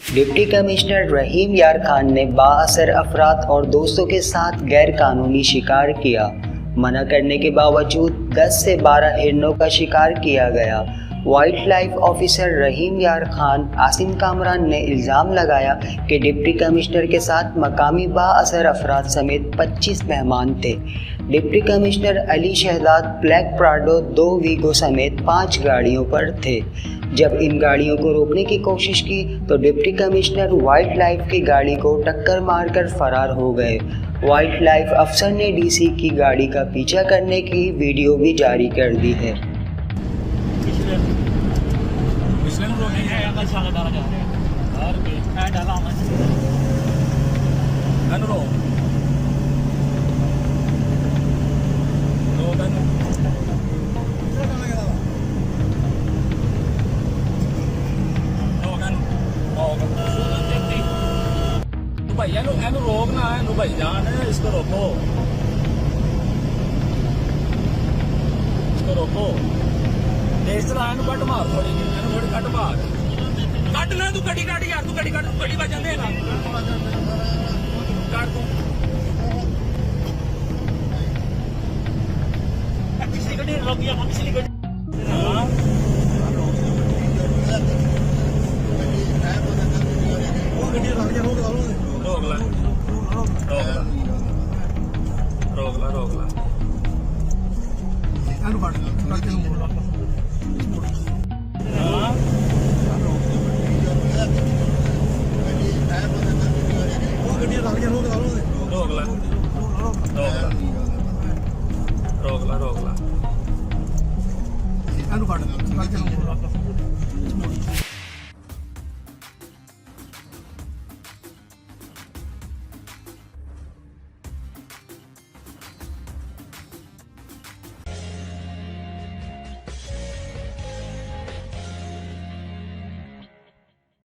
Deputy commissioner रहीम यार खान ने बाअसर अफराद और दोस्तों के साथ गैर कानूनी शिकार किया। मना करने के बावजूद 10 से 12 हिरणों का शिकार किया गया। वाइल्ड लाइफ ऑफिसर रहीम यार खान आसिम कामरान ने इल्ज़ाम लगाया कि डिप्टी कमिश्नर के साथ मकामी बाअसर अफराद समेत 25 मेहमान थे। Deputy commissioner Ali Shahzad black Prado 2 Vigo समेत 5 गाड़ियों पर थे। जब इन गाड़ियों को रोकने की कोशिश की तो डिप्टी कमिश्नर वाइल्ड लाइफ की गाड़ी को टक्कर मारकर फरार हो गए। वाइल्ड लाइफ अफसर ने डीसी की गाड़ी का पीछा करने की वीडियो भी जारी कर दी है। भैया एनु रोकना है भाई जान इसको रोको तेज चला कट मार थोड़ी कट मार कट ना तू गड्डी काट यार तू गड्डी काट गड्डी बजन देगा काट तू पिछली गड्डी रोक दिया पिछली गड्डी